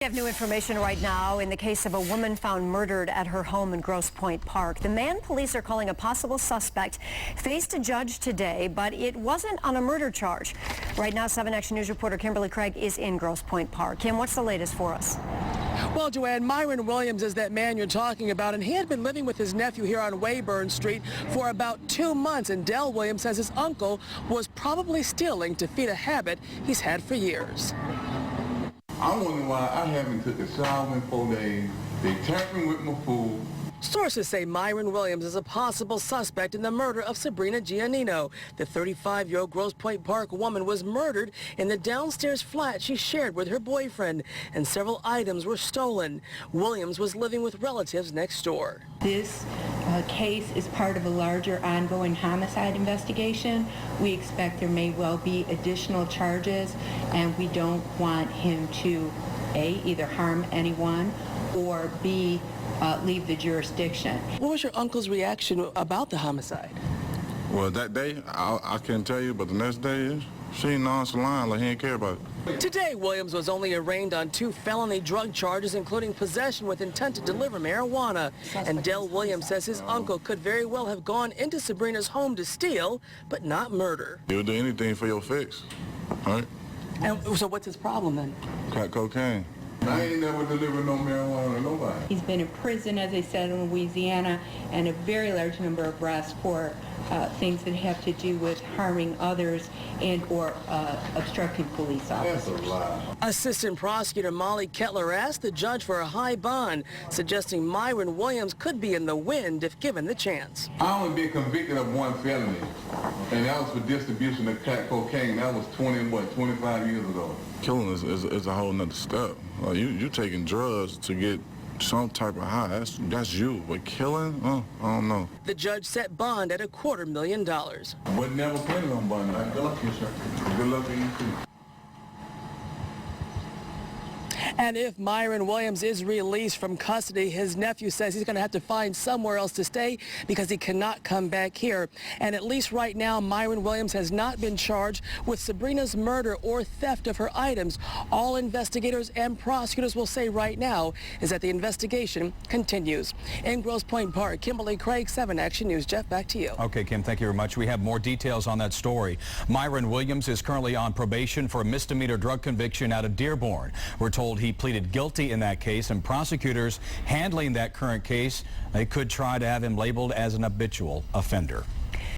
We have new information right now in the case of a woman found murdered at her home in Grosse Pointe Park. The man police are calling a possible suspect faced a judge today, but it wasn't on a murder charge. Right now, 7 Action News reporter Kimberly Craig is in Grosse Pointe Park. Kim, what's the latest for us? Well, Joanne, Myron Williams is that man you're talking about, and he had been living with his nephew here on Weyburn Street for about 2 months, and Dell Williams says his uncle was probably stealing to feed a habit he's had for years. I wonder why I haven't took a shower in 4 days. They tampering with my food. Sources say Myron Williams is a possible suspect in the murder of Sabrina Giannino. The 35-year-old Grosse Pointe Park woman was murdered in the downstairs flat she shared with her boyfriend, and several items were stolen. Williams was living with relatives next door. This case is part of a larger ongoing homicide investigation. We expect there may well be additional charges, and we don't want him to, A, either harm anyone, or B, leave the jurisdiction. What was your uncle's reaction about the homicide? Well, that day, I can't tell you, but the next day, she nonchalant, like he didn't care about it. Today, Williams was only arraigned on 2 felony drug charges, including possession with intent to deliver marijuana. And Dell Williams says his uncle could very well have gone into Sabrina's home to steal, but not murder. He'll do anything for your fix, all right? And so what's his problem then? Crack cocaine. I ain't never delivered no marijuana to nobody. He's been in prison, as I said, in Louisiana, and a very large number of arrests for things that have to do with harming others and or obstructing police officers. That's a lie. Assistant Prosecutor Molly Kettler asked the judge for a high bond, suggesting Myron Williams could be in the wind if given the chance. I only been convicted of 1 felony, and that was for distribution of crack cocaine. That was 25 years ago. Killing is a whole nother step. Like you taking drugs to get some type of high. That's you. But killing? I don't know. The judge set bond at $250,000. But never planning on bonding. Good luck to you, sir. Good luck to you, too. And if Myron Williams is released from custody, his nephew says he's going to have to find somewhere else to stay because he cannot come back here. And at least right now, Myron Williams has not been charged with Sabrina's murder or theft of her items. All investigators and prosecutors will say right now is that the investigation continues. In Grosse Pointe Park, Kimberly Craig, 7 Action News. Jeff, back to you. Okay, Kim, thank you very much. We have more details on that story. Myron Williams is currently on probation for a misdemeanor drug conviction out of Dearborn. We're told he pleaded guilty in that case, and prosecutors handling that current case, they could try to have him labeled as an habitual offender.